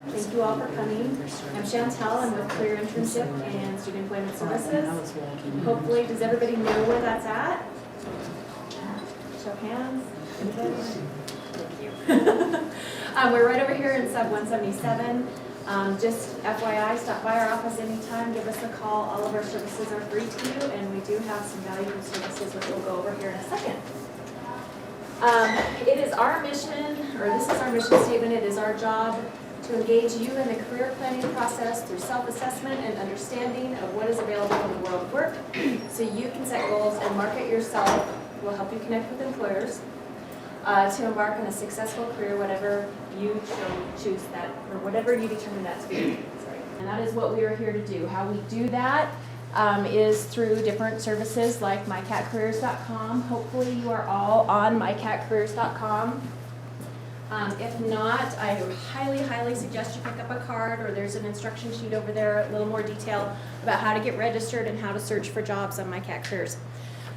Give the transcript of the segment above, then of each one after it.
Thank you all for coming. I'm Chantel. I'm with Career Internship and Student Employment Services. Hopefully, does everybody know where that's at? Show hands. Anybody? Thank you. We're right over here in sub 177. Just FYI, stop by our office anytime, give us a call. All of our services are free to you, and we do have some valuable services which we'll go over here in a second. It is our mission, or this is our mission statement, it is our job to engage you in the career planning process through self-assessment and understanding of what is available in the world of work so you can set goals and market yourself. We'll help you connect with employers to embark on a successful career, whatever you choose that, or whatever you determine that to be. And that is what we are here to do. How we do that is through different services like mycatcareers.com. Hopefully you are all on mycatcareers.com. If not, I highly suggest you pick up a card, or there's an instruction sheet over there, a little more detail about how to get registered and how to search for jobs on MyCat Careers.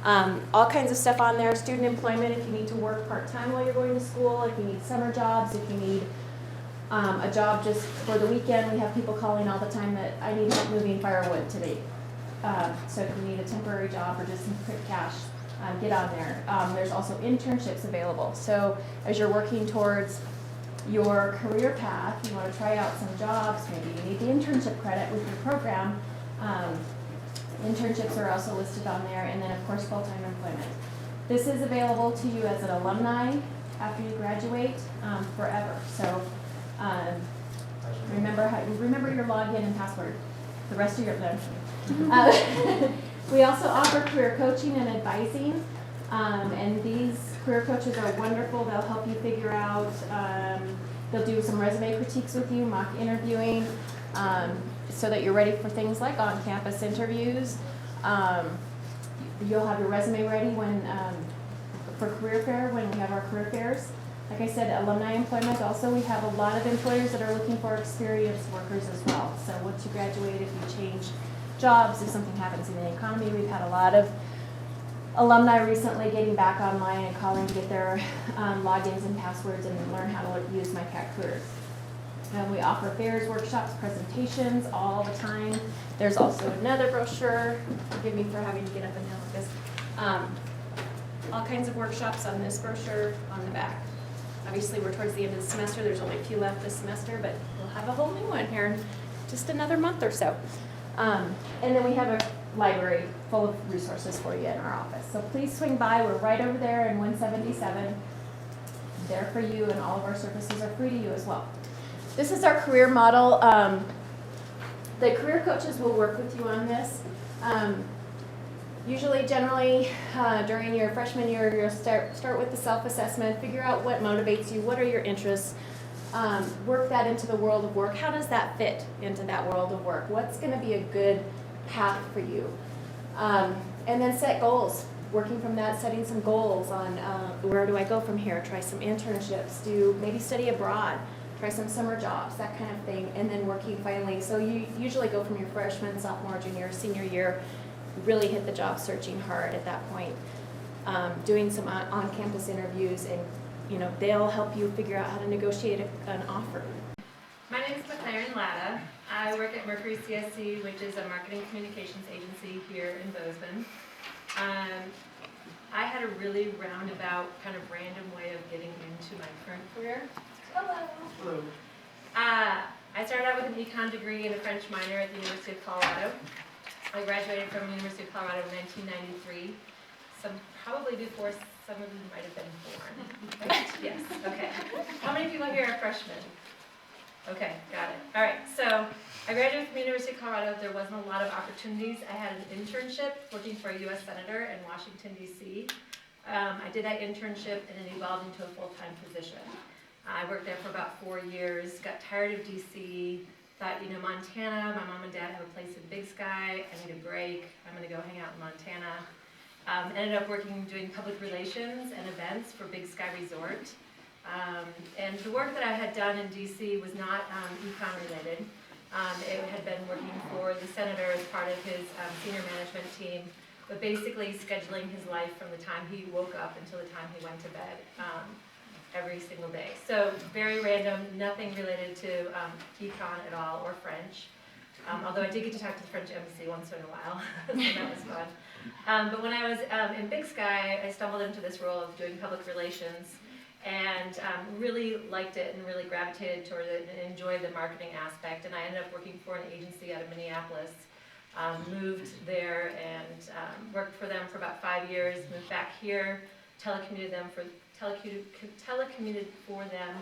All kinds of stuff on there, student employment if you need to work part-time while you're going to school, if you need summer jobs, if you need a job just for the weekend. We have people calling all the time that I need help moving firewood today. So if you need a temporary job or just some quick cash, get on there. There's also internships available. So as you're working towards your career path, you want to try out some jobs, maybe you need the internship credit with your program. Internships are also listed on there, and then of course full-time employment. This is available to you as an alumni after you graduate forever. So remember your login and password. The rest of your we also offer career coaching and advising, and these career coaches are wonderful. They'll help you figure out, they'll do some resume critiques with you, mock interviewing, so that you're ready for things like on-campus interviews. You'll have your resume ready when for career fair, when we have our career fairs. Like I said, alumni employment also, we have a lot of employers that are looking for experienced workers as well. So once you graduate, if you change jobs, if something happens in the economy, we've had a lot of alumni recently getting back online and calling to get their logins and passwords and learn how to use MyCat Careers. We offer fairs, workshops, presentations all the time. There's also another brochure. Forgive me for having to get up and down like this. All kinds of workshops on this brochure on the back. Obviously, we're towards the end of the semester. There's only a few left this semester, but we'll have a whole new one here in just another month or so. And then we have a library full of resources for you in our office. So please swing by. We're right over there in 177. There for you, and all of our services are free to you as well. This is our career model. The career coaches will work with you on this. Usually, generally, during your freshman year, you'll start with the self-assessment, figure out what motivates you, what are your interests, work that into the world of work. How does that fit into that world of work? What's going to be a good path for you? And then set goals. Working from that, setting some goals on where do I go from here? Try some internships, maybe study abroad, try some summer jobs, that kind of thing, and then working finally. So you usually go from your freshman, sophomore, junior, senior year, really hit the job searching hard at that point, doing some on-campus interviews, and they'll help you figure out how to negotiate an offer. My name is McLaren Latta. I work at Mercury CSC, which is a marketing communications agency here in Bozeman. I had a really roundabout, kind of random way of getting into my current career. Hello. I started out with an econ degree and a French minor at the University of Colorado. I graduated from the University of Colorado in 1993, probably before some of you might have been born. Right? Yes, okay. How many people here are freshmen? Okay, got it. All right, so I graduated from the University of Colorado. There wasn't a lot of opportunities. I had an internship working for a U.S. Senator in Washington, D.C. I did that internship and it evolved into a full-time position. I worked there for about 4 years, got tired of D.C., thought, Montana, my mom and dad have a place in Big Sky, I need a break, I'm going to go hang out in Montana. Ended up doing public relations and events for Big Sky Resort. And the work that I had done in DC was not econ related. It had been working for the senator as part of his senior management team, but basically scheduling his life from the time he woke up until the time he went to bed. every single day. So very random, nothing related to econ at all or French. Although I did get to talk to the French embassy once in a while, so that was fun. But when I was in Big Sky, I stumbled into this role of doing public relations and really liked it and really gravitated toward it and enjoyed the marketing aspect. And I ended up working for an agency out of Minneapolis, moved there and worked for them for about 5 years, moved back here, telecommuted for them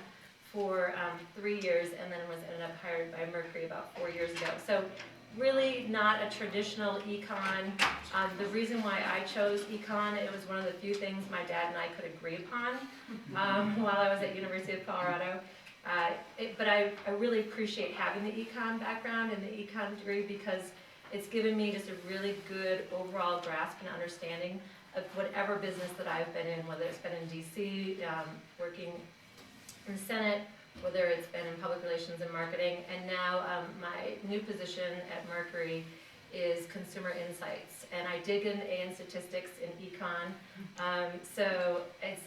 for 3 years, and then ended up hired by Mercury about 4 years ago. So really not a traditional econ. The reason why I chose econ, it was one of the few things my dad and I could agree upon while I was at University of Colorado. But I really appreciate having the econ background and the econ degree because it's given me just a really good overall grasp and understanding of whatever business that I've been in, whether it's been in DC, working in the Senate, whether it's been in public relations and marketing, and now my new position at Mercury is consumer insights. And I did get an A in statistics in econ, so it's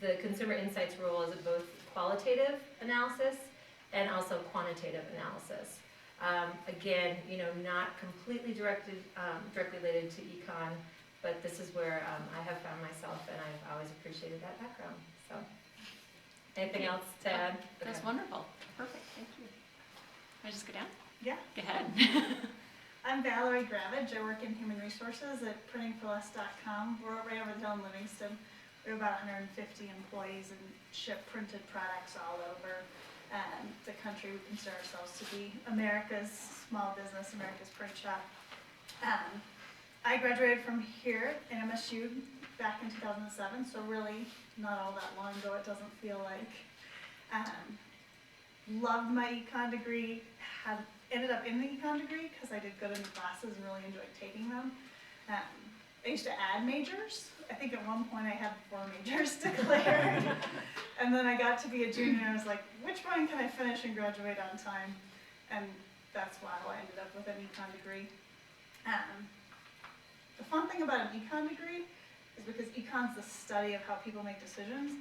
the consumer insights role is both qualitative analysis and also quantitative analysis. Again, not completely directly related to econ, but this is where I have found myself, and I've always appreciated that background. So. Anything else to add? That's wonderful. Perfect, thank you. Can I just go down? Yeah. Go ahead. I'm Valerie Gravage. I work in human resources at printingforless.com. We're right over the hill in Livingston. We have about 150 employees and ship printed products all over the country. We consider ourselves to be America's small business, America's print shop. I graduated from here in MSU back in 2007, so really not all that long ago, it doesn't feel like. Loved my econ degree, ended up in the econ degree because I did good in the classes and really enjoyed taking them. I used to add majors. I think at one point I had 4 majors declared. And then I got to be a junior and I was like, which one can I finish and graduate on time? And that's why I ended up with an econ degree. The fun thing about an econ degree is because econ's the study of how people make decisions,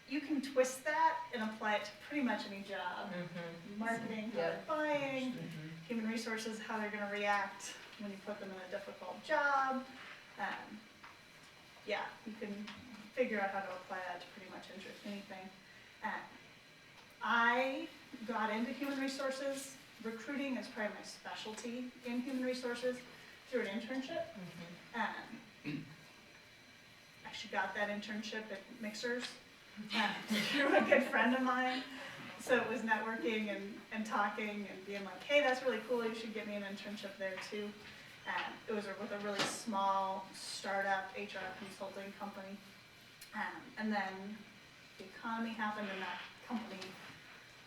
you can twist that and apply it to pretty much any job. Marketing, how they're buying, human resources, how they're going to react when you put them in a difficult job. Yeah, you can figure out how to apply that to pretty much anything. I got into human resources. Recruiting is probably my specialty in human resources through an internship. Actually got that internship at Mixers through a good friend of mine. So it was networking and talking and being like, hey, that's really cool, you should get me an internship there too. It was with a really small startup HR consulting company. And then the economy happened and that company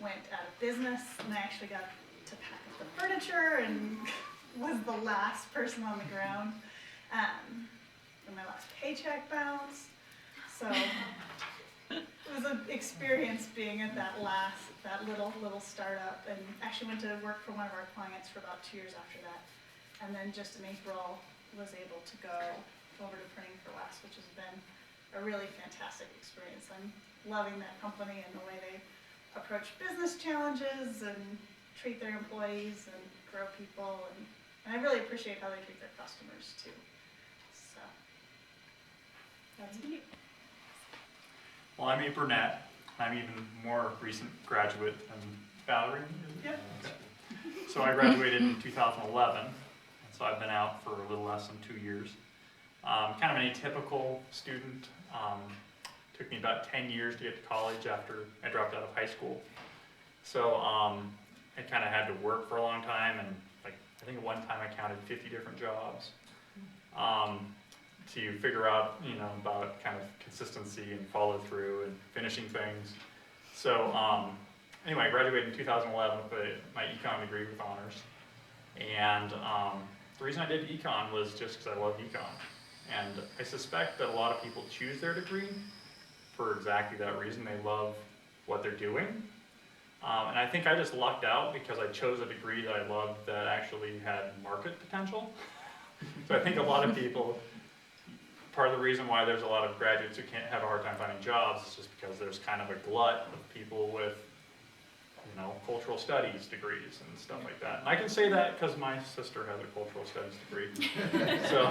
went out of business, and I actually got to pack up the furniture and was the last person on the ground. And my last paycheck bounced. So it was an experience being at that little startup, and actually went to work for one of our clients for about 2 years after that. And then just in April was able to go over to Printing for Less, which has been a really fantastic experience. I'm loving that company and the way they approach business challenges and treat their employees and grow people, and I really appreciate how they treat their customers too. So that's me. Well, I'm Abe Burnett. I'm even more recent graduate than Valerie. Yep. Okay. So I graduated in 2011, and so I've been out for a little less than 2 years. Kind of an atypical student. Took me about 10 years to get to college after I dropped out of high school. So I kind of had to work for a long time, and I think at one time I counted 50 different jobs to figure out, about kind of consistency and follow through and finishing things. So anyway, I graduated in 2011 with my econ degree with honors. And the reason I did econ was just because I love econ. And I suspect that a lot of people choose their degree for exactly that reason. They love what they're doing. And I think I just lucked out because I chose a degree that I loved that actually had market potential. So I think a lot of people part of the reason why there's a lot of graduates who can't have a hard time finding jobs is just because there's kind of a glut of people with, you know, cultural studies degrees and stuff like that. And I can say that because my sister has a cultural studies degree. So,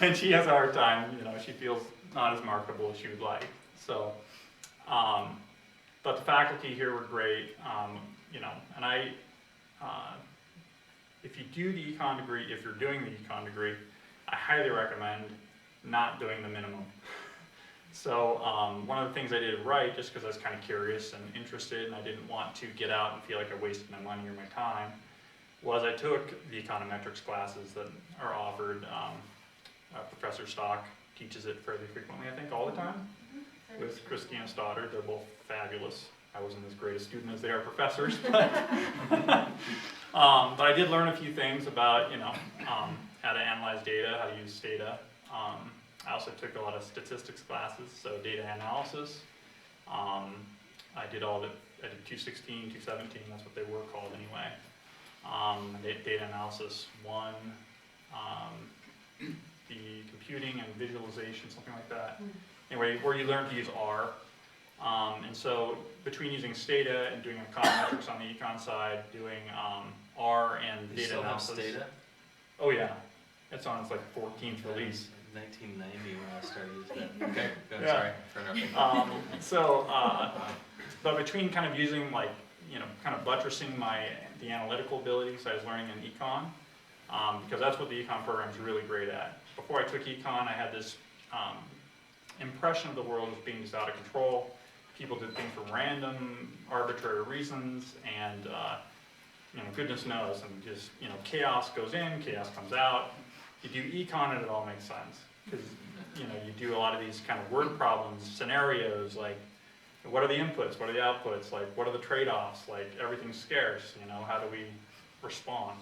and she has a hard time, you know, she feels not as marketable as she would like. So, but the faculty here were great, you know, and if you do the econ degree, if you're doing the econ degree, I highly recommend not doing the minimum. So one of the things I did right, just because I was kind of curious and interested and I didn't want to get out and feel like I wasted my money or my time, was I took the econometrics classes that are offered. Professor Stock teaches it fairly frequently, I think all the time, with Christina Stoddard. They're both fabulous. I wasn't as great a student as they are professors, but I did learn a few things about, you know, how to analyze data, how to use data. I also took a lot of statistics classes, so data analysis. I did 216, 217, that's what they were called anyway. Data analysis 1, the computing and visualization, something like that. Anyway, where you learn to use R. And so between using Stata and doing econometrics on the econ side, doing R and data analysis. You still have Stata? Oh yeah, it's on its like 14th release. 1990 when I started using that. Okay, go, Yeah. sorry for interrupting. But between kind of using like, you know, kind of buttressing the analytical abilities I was learning in econ, because that's what the econ program is really great at. Before I took econ, I had this impression of the world as being just out of control. People did things for random, arbitrary reasons, and you know, goodness knows, and just, you know, chaos goes in, chaos comes out. You do econ and it all makes sense, because, you know, you do a lot of these kind of word problems, scenarios, like what are the inputs, what are the outputs, like what are the trade-offs, like everything's scarce, you know, how do we respond?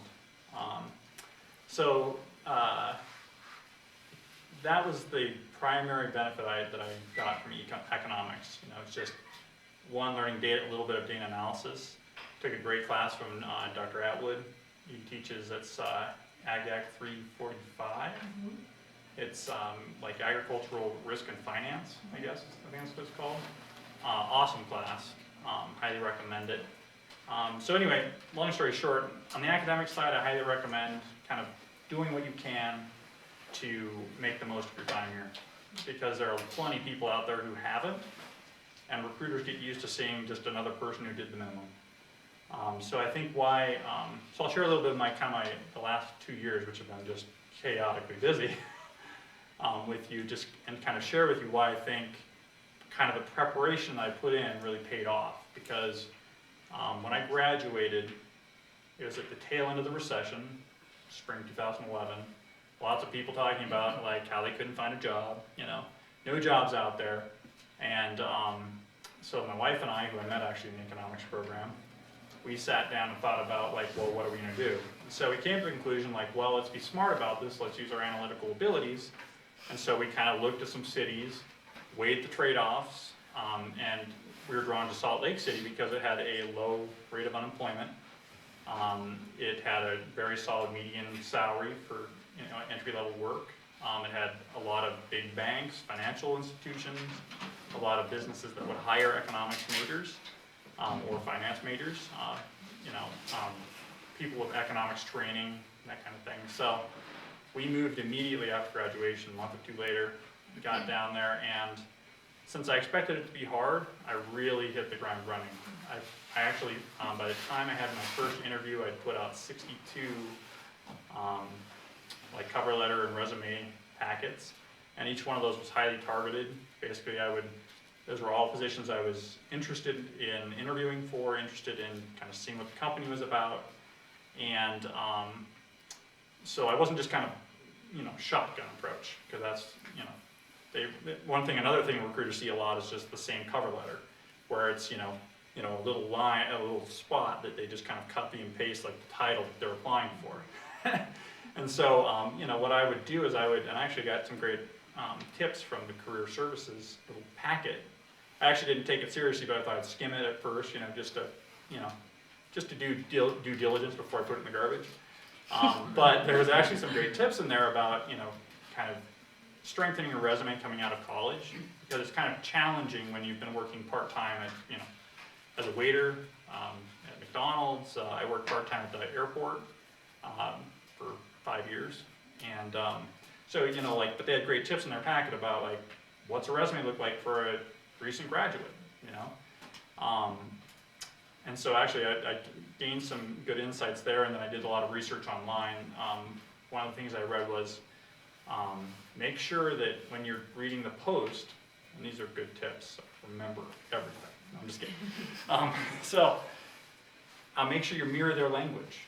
That was the primary benefit that I got from economics. You know, it's just one, learning a little bit of data analysis. Took a great class from Dr. Atwood. He teaches Ag 345. It's like agricultural risk and finance, I guess. I think that's what it's called. Awesome class. Highly recommend it. So anyway, long story short, on the academic side, I highly recommend kind of doing what you can to make the most of your time here, because there are plenty of people out there who haven't, and recruiters get used to seeing just another person who did the minimum. So I think why, so I'll share a little bit of the last 2 years, which have been just chaotically busy, with you, just and kind of share with you why I think kind of the preparation that I put in really paid off. Because when I graduated, it was at the tail end of the recession, spring 2011. Lots of people talking about like how they couldn't find a job, you know, no jobs out there. And so my wife and I, who I met actually in the economics program, we sat down and thought about like, well, what are we gonna do? So we came to the conclusion like, well, let's be smart about this, let's use our analytical abilities. And so we kind of looked at some cities, weighed the trade-offs, and we were drawn to Salt Lake City because it had a low rate of unemployment. It had a very solid median salary for, you know, entry-level work. It had a lot of big banks, financial institutions, a lot of businesses that would hire economics majors or finance majors, you know, people with economics training, that kind of thing. So we moved immediately after graduation, a month or two later, got down there, and since I expected it to be hard, I really hit the ground running. I actually, by the time I had my first interview, I'd put out 62 like cover letter and resume packets, and each one of those was highly targeted. Basically, those were all positions I was interested in interviewing for, interested in kind of seeing what the company was about, and so I wasn't just kind of, you know, shotgun approach, because that's, you know, another thing recruiters see a lot is just the same cover letter, where it's, you know, a little line, a little spot that they just kind of copy and paste like the title that they're applying for. And so, you know, what I would do is and I actually got some great tips from the career services little packet. I actually didn't take it seriously, but I thought I'd skim it at first, you know, just to do due diligence before I put it in the garbage. But there was actually some great tips in there about, you know, kind of strengthening your resume coming out of college, because it's kind of challenging when you've been working part-time at, as a waiter at McDonald's. I worked part-time at the airport for 5 years. And so, but they had great tips in their packet about, like, what's a resume look like for a recent graduate, And so actually I gained some good insights there, and then I did a lot of research online. One of the things I read was make sure that when you're reading the post, and these are good tips, remember everything. No, I'm just kidding. Make sure you mirror their language,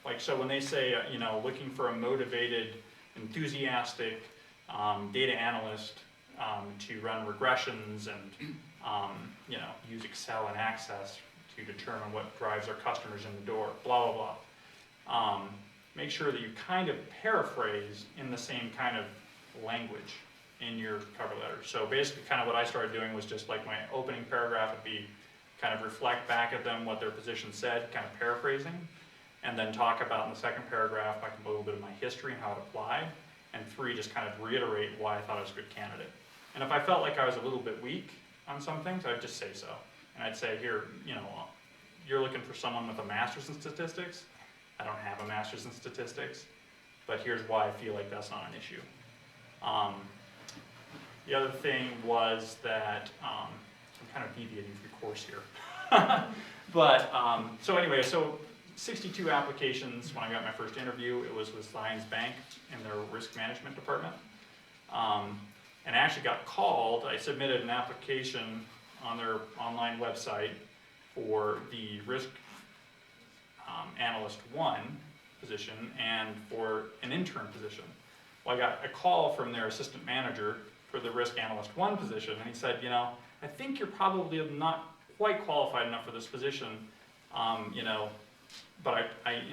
Like, so when they say, looking for a motivated, enthusiastic data analyst to run regressions and, use Excel and Access to determine what drives our customers in the door, blah, blah, blah. Make sure that you kind of paraphrase in the same kind of language in your cover letter. So basically kind of what I started doing was just like my opening paragraph would be kind of reflect back at them what their position said, kind of paraphrasing, and then talk about in the second paragraph like a little bit of my history and how it applied, and 3, just kind of reiterate why I thought I was a good candidate. And if I felt like I was a little bit weak on some things, I'd just say so. And I'd say, here, you're looking for someone with a master's in statistics. I don't have a master's in statistics, but here's why I feel like that's not an issue. The other thing was that, I'm kind of deviating from course here. But, so 62 applications when I got my first interview. It was with Zions Bank in their risk management department. And I actually got called. I submitted an application on their online website for the risk analyst 1 position and for an intern position. Well, I got a call from their assistant manager for the risk analyst 1 position, and he said, I think you're probably not quite qualified enough for this position, but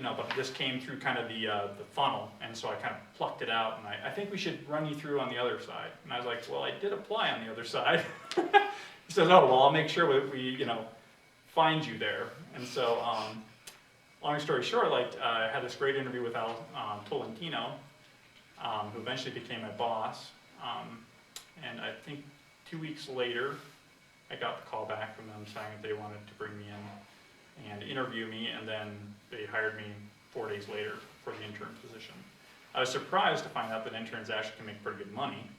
but this came through kind of the funnel, and so I kind of plucked it out, and I think we should run you through on the other side. And I was like, well, I did apply on the other side. He says, oh, well, I'll make sure we find you there. And so, long story short, I had this great interview with Al Tolentino, who eventually became my boss. And I think 2 weeks later, I got the call back from them saying that they wanted to bring me in and interview me, and then they hired me 4 days later for the intern position. I was surprised to find out that interns actually can make pretty good money.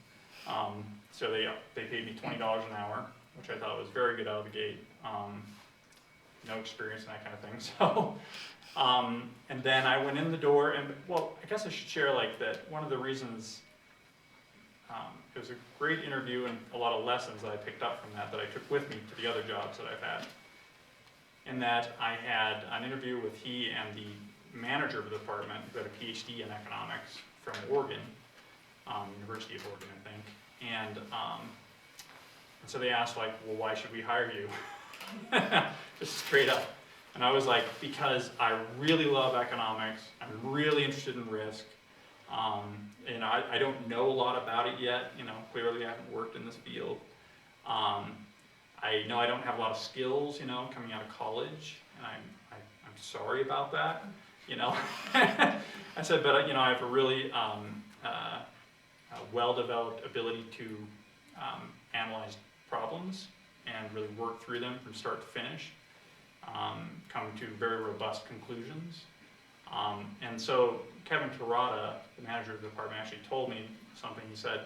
So they paid me $20 an hour, which I thought was very good out of the gate. No experience and that kind of thing. So, and then I went in the door, and well, I guess I should share that one of the reasons it was a great interview and a lot of lessons that I picked up from that I took with me to the other jobs that I've had. In that I had an interview with he and the manager of the department who had a PhD in economics from Oregon, University of Oregon, I think. And so they asked, well, why should we hire you? Just straight up. And I was like, because I really love economics. I'm really interested in risk. I don't know a lot about it yet. Clearly I haven't worked in this field. I know I don't have a lot of skills, coming out of college, and I'm sorry about that, I said, but I have a really well-developed ability to analyze problems and really work through them from start to finish, come to very robust conclusions. And so Kevin Terada, the manager of the department, actually told me something. He said,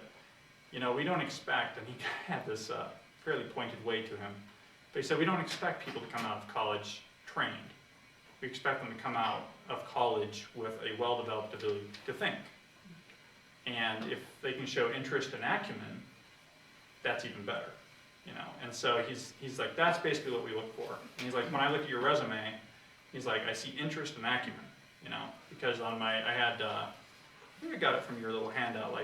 we don't expect, and he had this fairly pointed way to him, but he said, we don't expect people to come out of college trained. We expect them to come out of college with a well-developed ability to think. And if they can show interest and acumen, that's even better. And so he's like, that's basically what we look for. And he's like, when I look at your resume, he's like, I see interest and acumen, because on I think I got it from your little handout,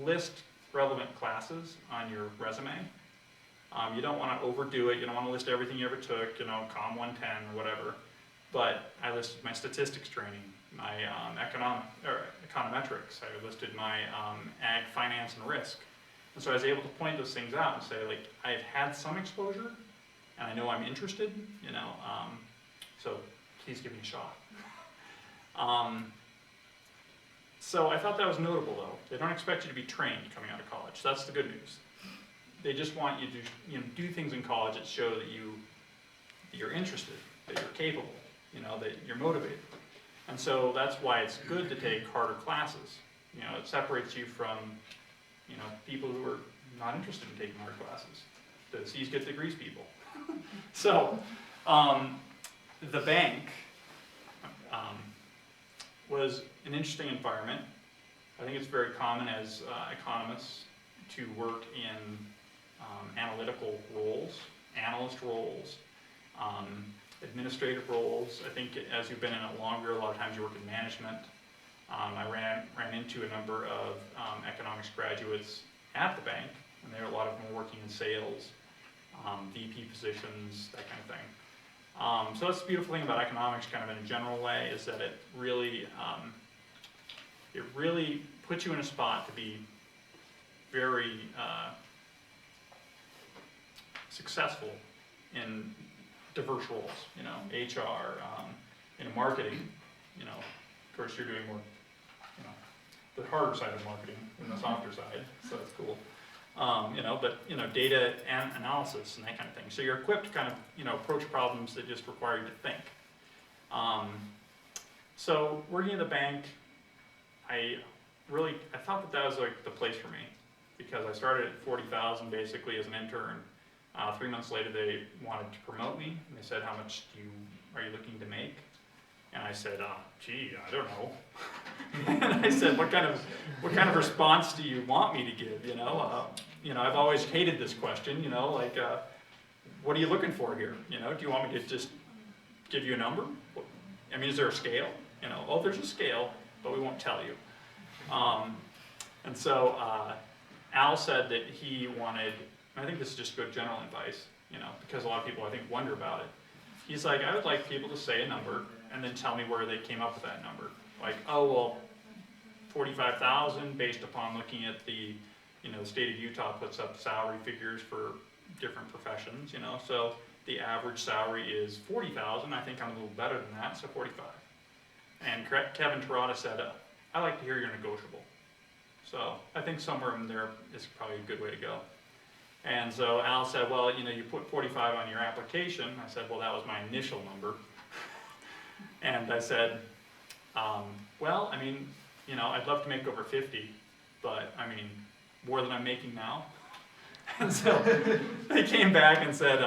list relevant classes on your resume. You don't want to overdo it. You don't want to list everything you ever took, COM 110 or whatever. But I listed my statistics training, my econometrics. I listed my ag, finance, and risk. And so I was able to point those things out and say, I've had some exposure, and I know I'm interested, so please give me a shot. So I thought that was notable though. They don't expect you to be trained coming out of college. That's the good news. They just want you to do things in college that show that you're interested, that you're capable, that you're motivated. And so that's why it's good to take harder classes. It separates you from people who are not interested in taking hard classes. The C's get degrees people. So the bank was an interesting environment. I think it's very common as economists to work in analytical roles, analyst roles, administrative roles. I think as you've been in it longer, a lot of times you work in management. I ran into a number of economics graduates at the bank, and there are a lot of them working in sales, VP positions, that kind of thing. So that's the beautiful thing about economics, kind of in a general way, is that it really puts you in a spot to be very successful in diverse roles, HR, marketing, of course you're doing more, the harder side of marketing than the softer side, so that's cool. But data and analysis and that kind of thing. So you're equipped to kind of, approach problems that just require you to think. So working at the bank, I thought that was like the place for me, because I started at 40,000 basically as an intern. 3 months later, they wanted to promote me, and they said, "How much are you looking to make?" And I said, "Gee, I don't know." And I said, "What kind of response do you want me to give?" I've always hated this question. What are you looking for here? Do you want me to just give you a number? I mean, is there a scale? Oh, there's a scale, but we won't tell you. And so Al said that he wanted. I think this is just good general advice, because a lot of people, I think, wonder about it. He's like, I would like people to say a number and then tell me where they came up with that number. Like, oh, well, 45,000 based upon looking at the, the state of Utah puts up salary figures for different professions, so the average salary is 40,000. I think I'm a little better than that, so 45. And Kevin Terada said, I like to hear you're negotiable. So I think somewhere in there is probably a good way to go. And so Al said, well, you put 45 on your application. I said, well, that was my initial number. And I said, well, I mean, I'd love to make over 50, but I mean, more than I'm making now. And so they came back and said,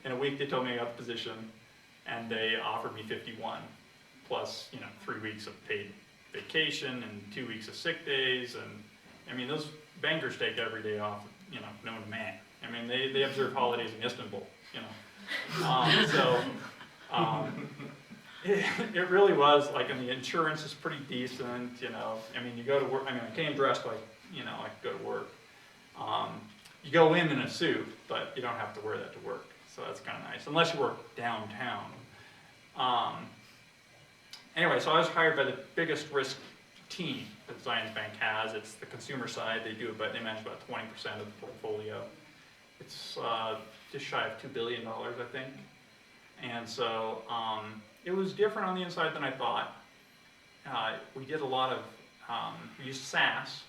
in a week they told me I got the position, and they offered me 51, plus, 3 weeks of paid vacation and 2 weeks of sick days. And I mean, those bankers take every day off, known to man. I mean, they observe holidays in Istanbul, It really was, like, and the insurance is pretty decent, I mean, you go to work, I came dressed like, I could go to work. You go in a suit, but you don't have to wear that to work, so that's kind of nice, unless you work downtown. Anyway, so I was hired by the biggest risk team that Zions Bank has. It's the consumer side. They manage about 20% of the portfolio. It's just shy of $2 billion, I think. And so it was different on the inside than I thought. We did a lot of, we used SAS,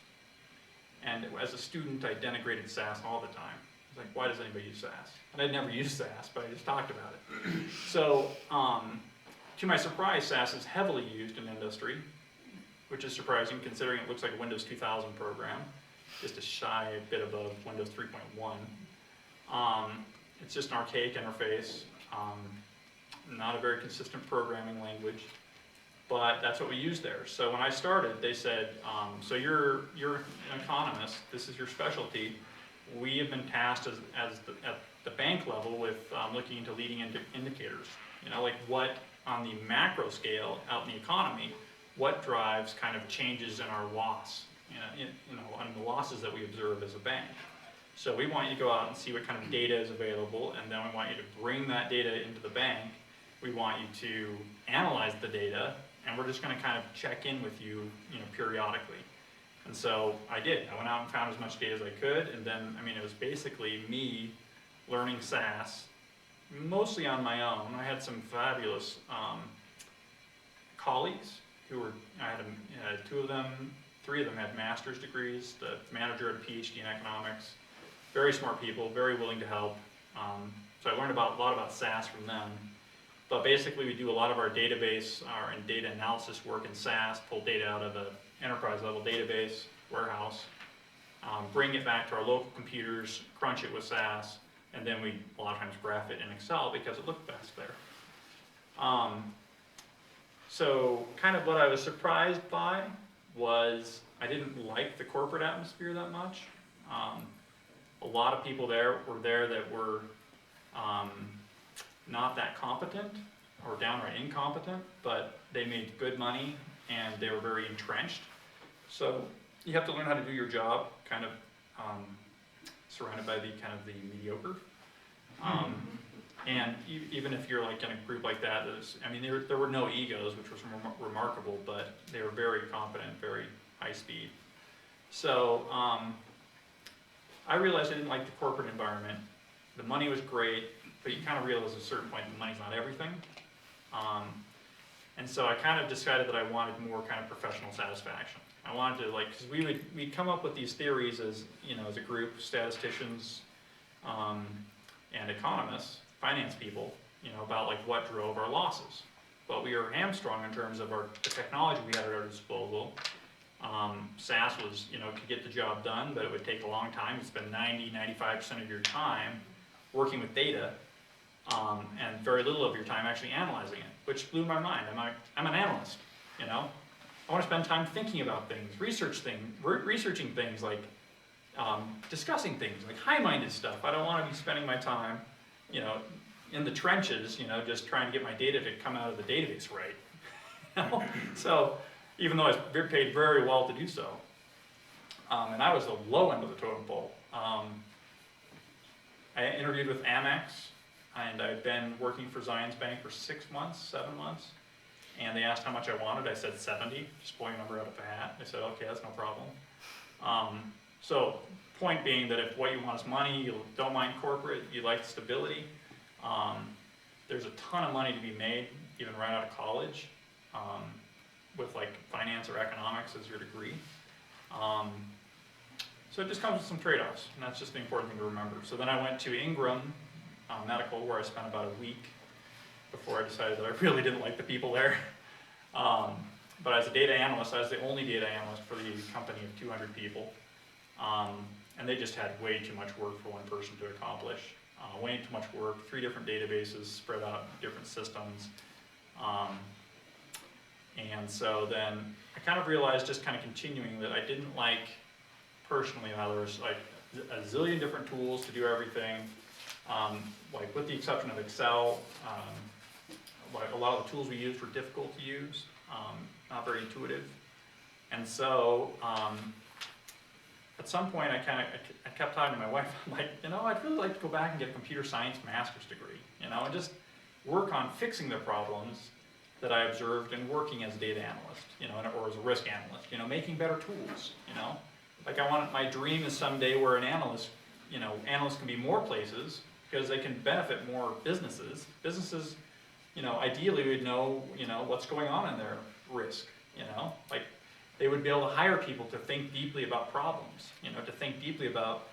and as a student I denigrated SAS all the time. I was like, why does anybody use SAS? And I'd never used SAS, but I just talked about it. So to my surprise, SAS is heavily used in industry, which is surprising considering it looks like a Windows 2000 program, just a shy bit above Windows 3.1. It's just an archaic interface, not a very consistent programming language, but that's what we use there. So when I started, they said, so you're an economist, this is your specialty. We have been tasked at the bank level with looking into leading indicators, like what on the macro scale out in the economy, what drives kind of changes in our loss, on the losses that we observe as a bank. So we want you to go out and see what kind of data is available, and then we want you to bring that data into the bank. We want you to analyze the data, and we're just going to kind of check in with you, periodically. And so I did. I went out and found as much data as I could, and then, it was basically me learning SAS, mostly on my own. I had some fabulous colleagues I had two of them, three of them had master's degrees. The manager had a PhD in economics. Very smart people, very willing to help. So I learned a lot about SAS from them. But basically, we do a lot of our database, and data analysis work in SAS, pull data out of an enterprise-level database warehouse, bring it back to our local computers, crunch it with SAS, and then we a lot of times graph it in Excel because it looked best there. So kind of what I was surprised by was I didn't like the corporate atmosphere that much. A lot of people there that were not that competent or downright incompetent, but they made good money and they were very entrenched. So you have to learn how to do your job, kind of surrounded by the mediocre. And even if you're like in a group like that, there were no egos, which was remarkable, but they were very competent, very high speed. So I realized I didn't like the corporate environment. The money was great, but you kind of realize at a certain point the money's not everything. And so I kind of decided that I wanted more kind of professional satisfaction. I wanted to because we'd come up with these theories as a group, statisticians and economists, finance people, about what drove our losses. But we were hamstrung in terms of the technology we had at our disposal. SAS was, could get the job done, but it would take a long time. You spend 95% of your time working with data, and very little of your time actually analyzing it, which blew my mind. I'm an analyst, I want to spend time thinking about things, researching things, discussing things, high-minded stuff. I don't want to be spending my time, in the trenches, just trying to get my data to come out of the database right. So, even though I was paid very well to do so, and I was the low end of the totem pole. I interviewed with Amex, and I'd been working for Zions Bank for 7 months, and they asked how much I wanted. I said 70, just pulling a number out of a hat. They said, okay, that's no problem. So, point being that if what you want is money, you don't mind corporate, you like stability, there's a ton of money to be made, even right out of college, with finance or economics as your degree. So it just comes with some trade-offs, and that's just the important thing to remember. So then I went to Ingram Medical, where I spent about a week before I decided that I really didn't like the people there. But as a data analyst, I was the only data analyst for the company of 200 people. And they just had way too much work for one person to accomplish. Way too much work, 3 different databases spread out in different systems. And so then I kind of realized, just kind of continuing, that I didn't like personally how there was a zillion different tools to do everything. With the exception of Excel, a lot of the tools we used were difficult to use, not very intuitive. And so at some point I kept talking to my wife, I'm like, I'd really like to go back and get a computer science master's degree, and just work on fixing the problems that I observed in working as a data analyst, or as a risk analyst, making better tools, my dream is someday where an analyst, analysts can be more places because they can benefit more businesses. Businesses, ideally would know, what's going on in their risk, they would be able to hire people to think deeply about problems, to think deeply about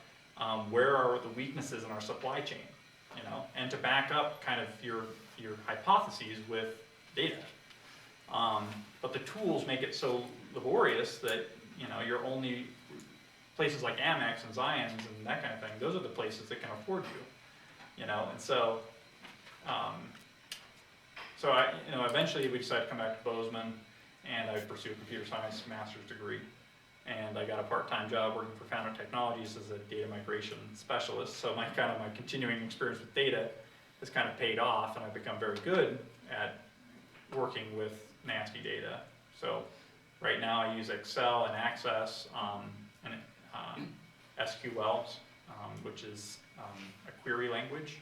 where are the weaknesses in our supply chain, and to back up kind of your hypotheses with data. But the tools make it so laborious that, you're only places like Amex and Zions and that kind of thing, those are the places that can afford you, and so, eventually we decided to come back to Bozeman, and I pursued a computer science master's degree, and I got a part-time job working for Foundry Technologies as a data migration specialist. So my continuing experience with data has kind of paid off, and I've become very good at working with nasty data. So right now I use Excel and Access and SQL, which is a query language.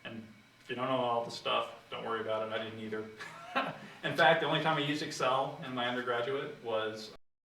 And if you don't know all the stuff, don't worry about it, I didn't either. In fact, the only time I used Excel in my undergraduate was